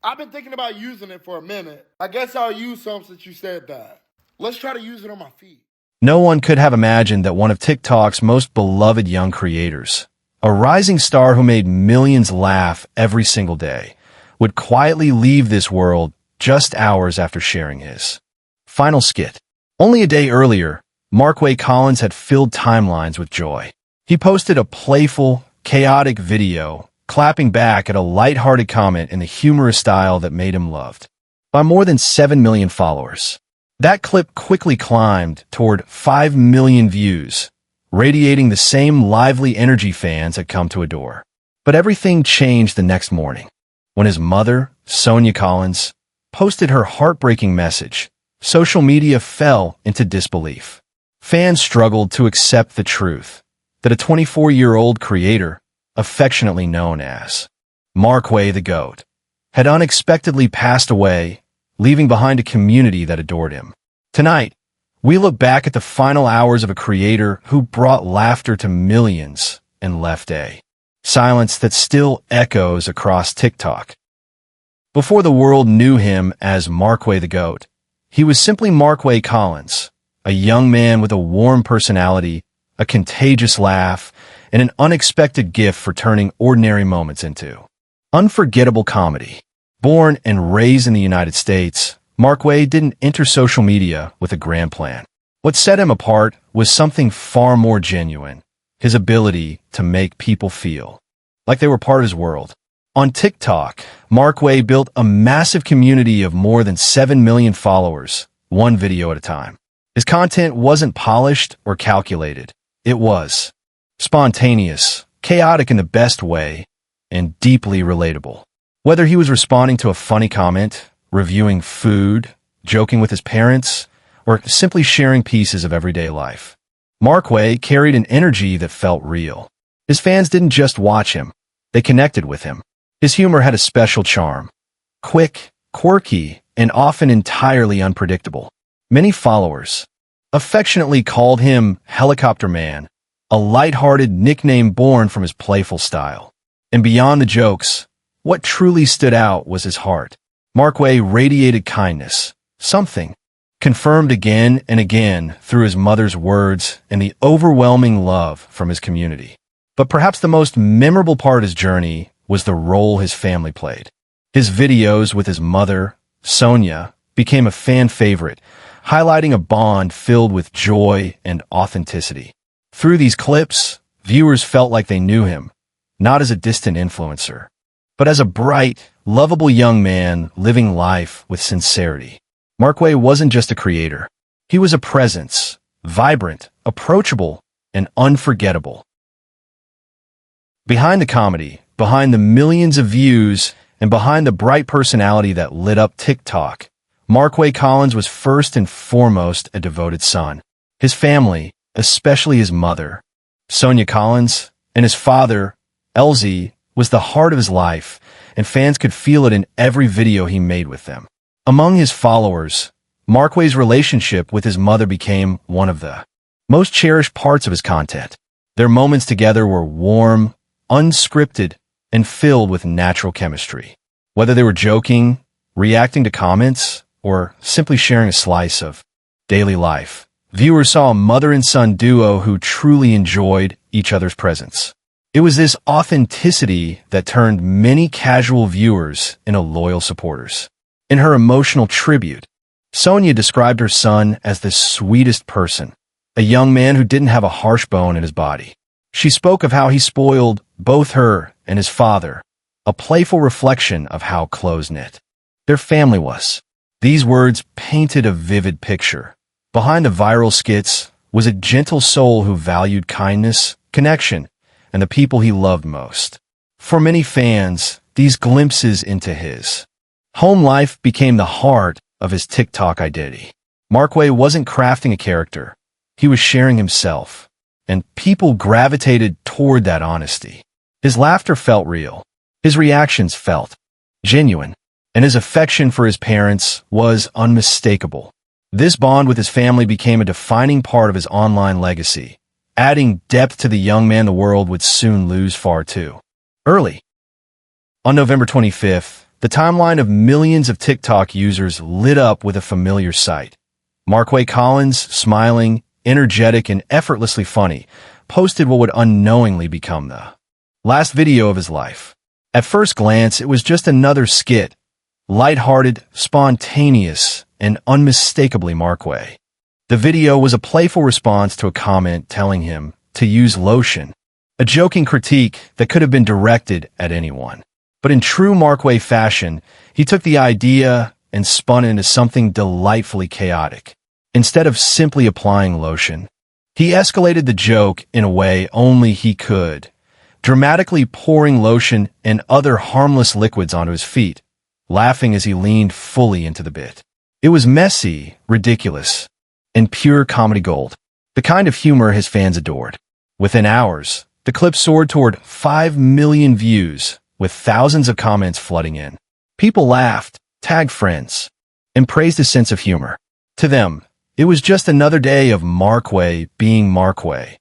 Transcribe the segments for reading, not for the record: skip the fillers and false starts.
I've been thinking about using it for a minute. I guess I'll use some since you said that. Let's try to use it on my feed. No one could have imagined that one of TikTok's most beloved young creators, a rising star who made millions laugh every single day, would quietly leave this world just hours after sharing his final skit. Only a day earlier, Marquay had filled timelines with joy. He posted a playful, chaotic video, clapping back at a lighthearted comment in the humorous style that made him loved by more than 7 million followers. That clip quickly climbed toward 5 million views, radiating the same lively energy fans had come to adore. But everything changed the next morning, when his mother, Sonia Collins, posted her heartbreaking message. Social media fell into disbelief. Fans struggled to accept the truth that a 24-year-old creator, affectionately known as Marquay the Goat, had unexpectedly passed away, leaving behind a community that adored him. Tonight, we look back at the final hours of a creator who brought laughter to millions and left a silence that still echoes across TikTok. Before the world knew him as Marquay the Goat, he was simply Marquay Collins, a young man with a warm personality, a contagious laugh, and an unexpected gift for turning ordinary moments into unforgettable comedy. Born and raised in the United States, Marquay didn't enter social media with a grand plan. What set him apart was something far more genuine: his ability to make people feel like they were part of his world. On TikTok, Marquay built a massive community of more than 7 million followers, one video at a time. His content wasn't polished or calculated. It was spontaneous, chaotic in the best way, and deeply relatable. Whether he was responding to a funny comment, reviewing food, joking with his parents, or simply sharing pieces of everyday life, Marquay carried an energy that felt real. His fans didn't just watch him, they connected with him. His humor had a special charm. Quick, quirky, and often entirely unpredictable. Many followers affectionately called him Helicopter Man, a lighthearted nickname born from his playful style. And beyond the jokes, what truly stood out was his heart. Marquay radiated kindness, something confirmed again and again through his mother's words and the overwhelming love from his community. But perhaps the most memorable part of his journey was the role his family played. His videos with his mother, Sonia, became a fan favorite, highlighting a bond filled with joy and authenticity. Through these clips, viewers felt like they knew him, not as a distant influencer, but as a bright, lovable young man living life with sincerity. Marquay wasn't just a creator. He was a presence, vibrant, approachable, and unforgettable. Behind the comedy, behind the millions of views, and behind the bright personality that lit up TikTok, Marquay Collins was first and foremost a devoted son. His family, especially his mother, Sonia Collins, and his father, Elsie, was the heart of his life, and fans could feel it in every video he made with them. Among his followers, Marquay's relationship with his mother became one of the most cherished parts of his content. Their moments together were warm, unscripted, and filled with natural chemistry. Whether they were joking, reacting to comments, or simply sharing a slice of daily life, viewers saw a mother and son duo who truly enjoyed each other's presence. It was this authenticity that turned many casual viewers into loyal supporters. In her emotional tribute, Sonia described her son as the sweetest person, a young man who didn't have a harsh bone in his body. She spoke of how he spoiled both her and his father, a playful reflection of how close-knit their family was. These words painted a vivid picture. Behind the viral skits was a gentle soul who valued kindness, connection, and the people he loved most. For many fans, these glimpses into his home life became the heart of his TikTok identity. Marquay wasn't crafting a character. He was sharing himself, and people gravitated toward that honesty. His laughter felt real. His reactions felt genuine, and his affection for his parents was unmistakable. This bond with his family became a defining part of his online legacy, adding depth to the young man the world would soon lose far too early. On November 25th, the timeline of millions of TikTok users lit up with a familiar sight. Marquay Collins, smiling, energetic, and effortlessly funny, posted what would unknowingly become the last video of his life. At first glance, it was just another skit, lighthearted, spontaneous, and unmistakably Marquay. The video was a playful response to a comment telling him to use lotion, a joking critique that could have been directed at anyone. But in true Marquay fashion, he took the idea and spun it into something delightfully chaotic. Instead of simply applying lotion, he escalated the joke in a way only he could, dramatically pouring lotion and other harmless liquids onto his feet, laughing as he leaned fully into the bit. It was messy, ridiculous, and pure comedy gold, the kind of humor his fans adored. Within hours, the clip soared toward 5 million views, with thousands of comments flooding in. People laughed, tagged friends, and praised his sense of humor. To them, it was just another day of Marquay being Marquay.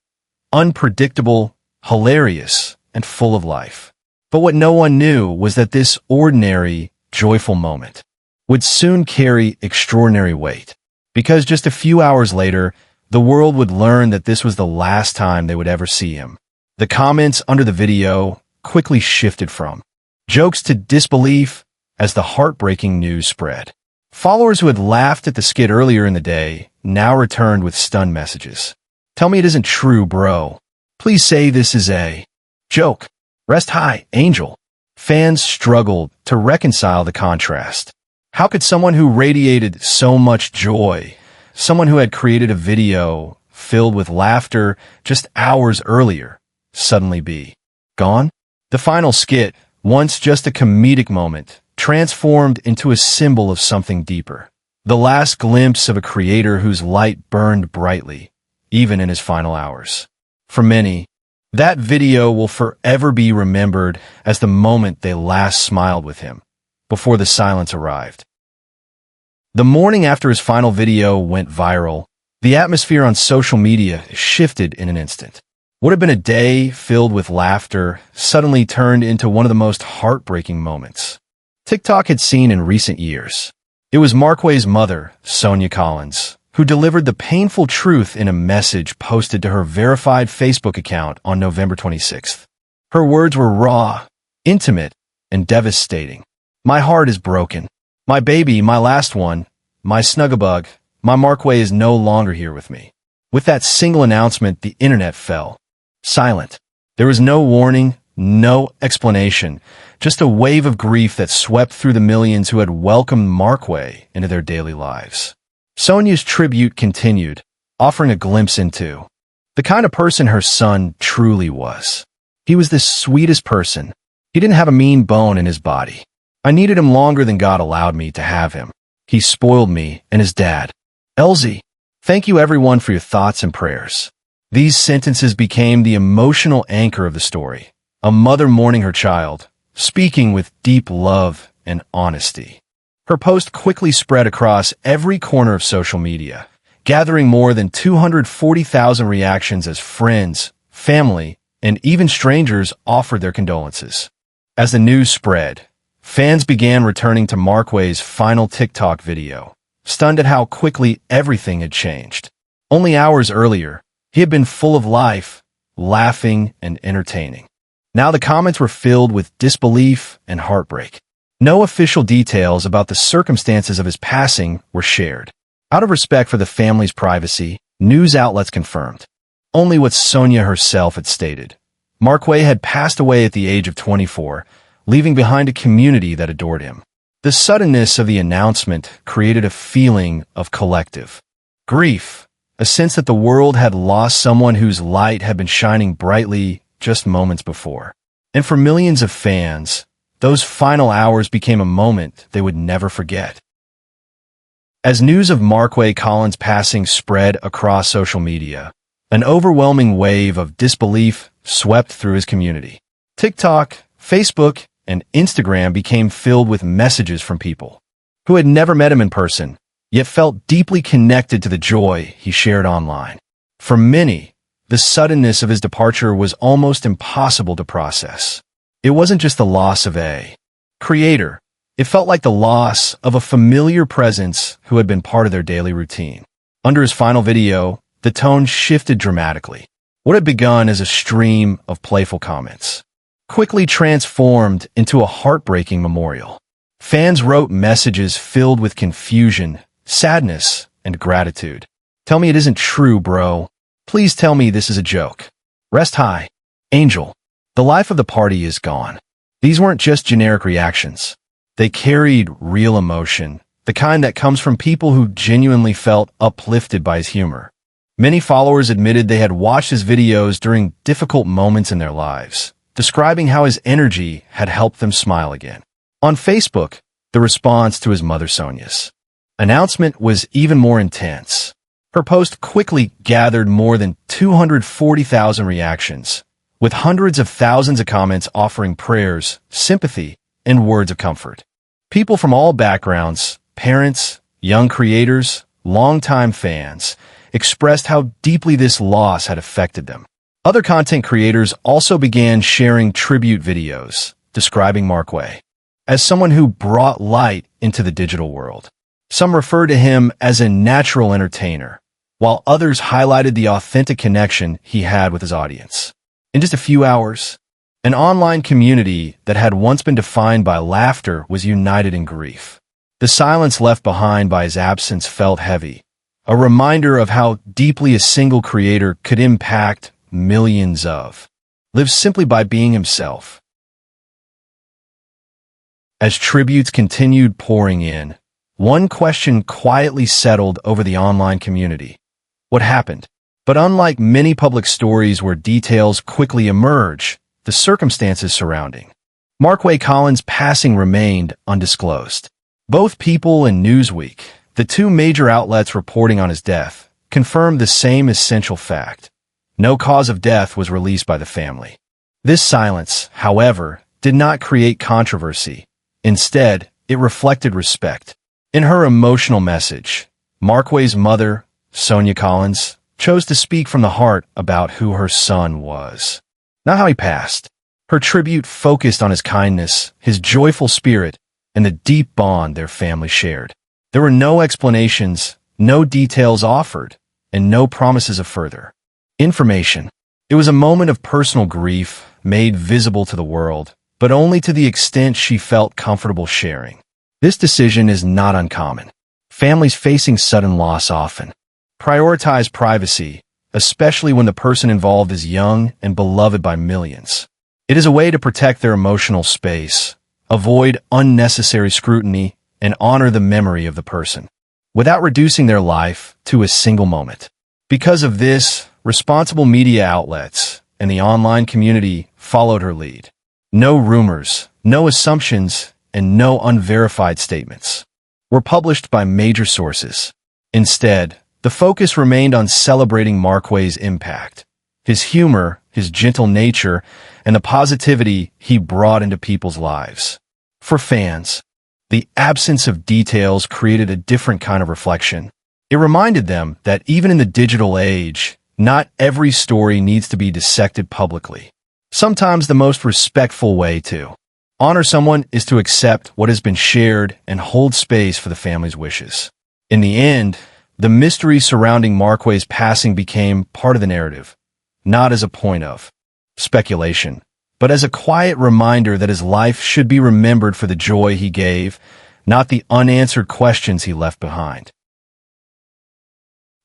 Unpredictable, hilarious, and full of life. But what no one knew was that this ordinary, joyful moment would soon carry extraordinary weight. Because just a few hours later, the world would learn that this was the last time they would ever see him. The comments under the video quickly shifted from jokes to disbelief as the heartbreaking news spread. Followers who had laughed at the skit earlier in the day now returned with stunned messages. "Tell me it isn't true, bro. Please say this is a joke. Rest high, Angel." Fans struggled to reconcile the contrast. How could someone who radiated so much joy, someone who had created a video filled with laughter just hours earlier, suddenly be gone? The final skit, once just a comedic moment, transformed into a symbol of something deeper. The last glimpse of a creator whose light burned brightly, even in his final hours. For many, that video will forever be remembered as the moment they last smiled with him, before the silence arrived. The morning after his final video went viral, the atmosphere on social media shifted in an instant. What had been a day filled with laughter suddenly turned into one of the most heartbreaking moments TikTok had seen in recent years. It was Marquay's mother, Sonia Collins, who delivered the painful truth in a message posted to her verified Facebook account on November 26th. Her words were raw, intimate, and devastating. "My heart is broken. My baby, my last one, my snuggabug, my Marquay is no longer here with me." With that single announcement, the internet fell silent. There was no warning, no explanation, just a wave of grief that swept through the millions who had welcomed Marquay into their daily lives. Sonia's tribute continued, offering a glimpse into the kind of person her son truly was. "He was the sweetest person. He didn't have a mean bone in his body. I needed him longer than God allowed me to have him. He spoiled me and his dad. Elsie, thank you everyone for your thoughts and prayers." These sentences became the emotional anchor of the story. A mother mourning her child, speaking with deep love and honesty. Her post quickly spread across every corner of social media, gathering more than 240,000 reactions as friends, family, and even strangers offered their condolences. As the news spread, fans began returning to Marquay's final TikTok video, stunned at how quickly everything had changed. Only hours earlier, he had been full of life, laughing, and entertaining. Now the comments were filled with disbelief and heartbreak. No official details about the circumstances of his passing were shared. Out of respect for the family's privacy, news outlets confirmed only what Sonia herself had stated. Marquay had passed away at the age of 24, leaving behind a community that adored him. The suddenness of the announcement created a feeling of collective grief, a sense that the world had lost someone whose light had been shining brightly just moments before. And for millions of fans, those final hours became a moment they would never forget. As news of Marquay Collins' passing spread across social media, an overwhelming wave of disbelief swept through his community. TikTok, Facebook, and Instagram became filled with messages from people who had never met him in person, yet felt deeply connected to the joy he shared online. For many, the suddenness of his departure was almost impossible to process. It wasn't just the loss of a creator, It felt like the loss of a familiar presence who had been part of their daily routine. Under his final video, the tone shifted dramatically. What had begun as a stream of playful comments quickly transformed into a heartbreaking memorial. Fans wrote messages filled with confusion, sadness, and gratitude. Tell me it isn't true, bro. Please tell me this is a joke. Rest high. Angel. The life of the party is gone. These weren't just generic reactions. They carried real emotion, the kind that comes from people who genuinely felt uplifted by his humor. Many followers admitted they had watched his videos during difficult moments in their lives, describing how his energy had helped them smile again. On Facebook, the response to his mother Sonia's announcement was even more intense. Her post quickly gathered more than 240,000 reactions, with hundreds of thousands of comments offering prayers, sympathy, and words of comfort. People from all backgrounds, parents, young creators, longtime fans, expressed how deeply this loss had affected them. Other content creators also began sharing tribute videos, describing Marquay as someone who brought light into the digital world. Some referred to him as a natural entertainer, while others highlighted the authentic connection he had with his audience. In just a few hours, an online community that had once been defined by laughter was united in grief. The silence left behind by his absence felt heavy, a reminder of how deeply a single creator could impact millions of lives simply by being himself. As tributes continued pouring in, one question quietly settled over the online community. What happened? But unlike many public stories where details quickly emerge, the circumstances surrounding Marquay Collins' passing remained undisclosed. Both People and Newsweek, the two major outlets reporting on his death, confirmed the same essential fact. No cause of death was released by the family. This silence, however, did not create controversy. Instead, it reflected respect. In her emotional message, Marquay's mother, Sonia Collins, chose to speak from the heart about who her son was, not how he passed. Her tribute focused on his kindness, his joyful spirit, and the deep bond their family shared. There were no explanations, no details offered, and no promises of further information. It was a moment of personal grief made visible to the world, but only to the extent she felt comfortable sharing. This decision is not uncommon. Families facing sudden loss often prioritize privacy, especially when the person involved is young and beloved by millions. It is a way to protect their emotional space, avoid unnecessary scrutiny, and honor the memory of the person, without reducing their life to a single moment. Because of this, responsible media outlets and the online community followed her lead. No rumors, no assumptions, and no unverified statements were published by major sources. Instead, the focus remained on celebrating Marquay's impact, his humor, his gentle nature, and the positivity he brought into people's lives. For fans, the absence of details created a different kind of reflection. It reminded them that even in the digital age, not every story needs to be dissected publicly. Sometimes the most respectful way to honor someone is to accept what has been shared and hold space for the family's wishes. In the end, the mystery surrounding Marquay's passing became part of the narrative, not as a point of speculation, but as a quiet reminder that his life should be remembered for the joy he gave, not the unanswered questions he left behind.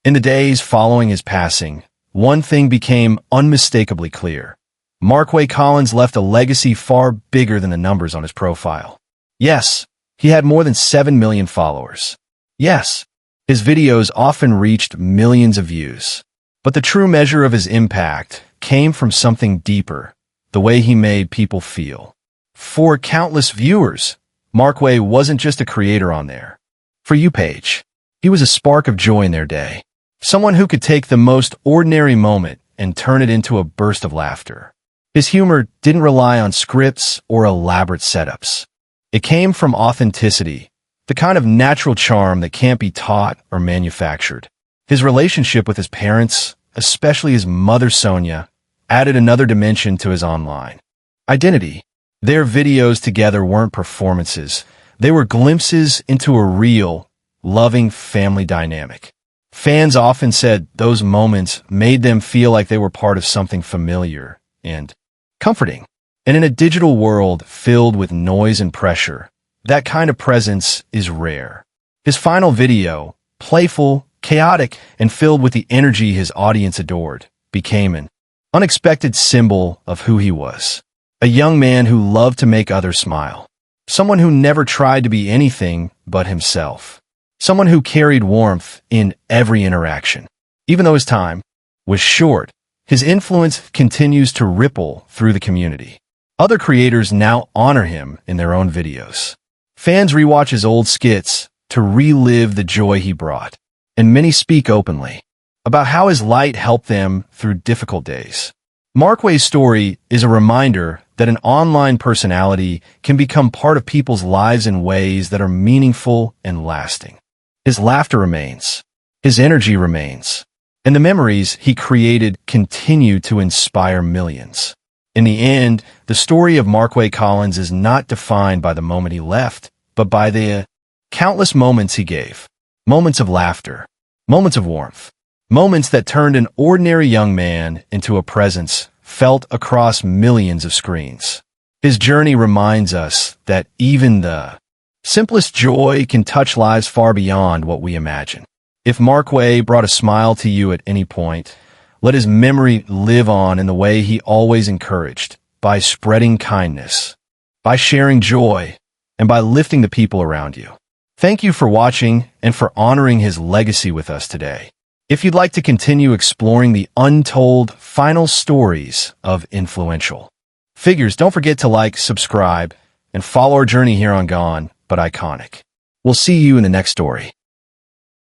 In the days following his passing, one thing became unmistakably clear. Marquay Collins left a legacy far bigger than the numbers on his profile. Yes, he had more than 7 million followers. Yes, his videos often reached millions of views. But the true measure of his impact came from something deeper, the way he made people feel. For countless viewers, Marquay wasn't just a creator on their For You page. He was a spark of joy in their day. Someone who could take the most ordinary moment and turn it into a burst of laughter. His humor didn't rely on scripts or elaborate setups. It came from authenticity, the kind of natural charm that can't be taught or manufactured. His relationship with his parents, especially his mother Sonia, added another dimension to his online identity. Their videos together weren't performances, They were glimpses into a real, loving family dynamic. Fans often said those moments made them feel like they were part of something familiar and comforting. And in a digital world filled with noise and pressure, that kind of presence is rare. His final video, playful, chaotic, and filled with the energy his audience adored, became an unexpected symbol of who he was. A young man who loved to make others smile. Someone who never tried to be anything but himself. Someone who carried warmth in every interaction. Even though his time was short, his influence continues to ripple through the community. Other creators now honor him in their own videos. Fans rewatch his old skits to relive the joy he brought, and many speak openly about how his light helped them through difficult days. Marquay's story is a reminder that an online personality can become part of people's lives in ways that are meaningful and lasting. His laughter remains, his energy remains, and the memories he created continue to inspire millions. In the end, the story of Marquay Collins is not defined by the moment he left, but by the countless moments he gave. Moments of laughter, moments of warmth, moments that turned an ordinary young man into a presence felt across millions of screens. His journey reminds us that even the simplest joy can touch lives far beyond what we imagine. If Marquay brought a smile to you at any point, let his memory live on in the way he always encouraged, by spreading kindness, by sharing joy, and by lifting the people around you. Thank you for watching and for honoring his legacy with us today. If you'd like to continue exploring the untold final stories of influential figures, don't forget to like, subscribe, and follow our journey here on Gone But Iconic. We'll see you in the next story.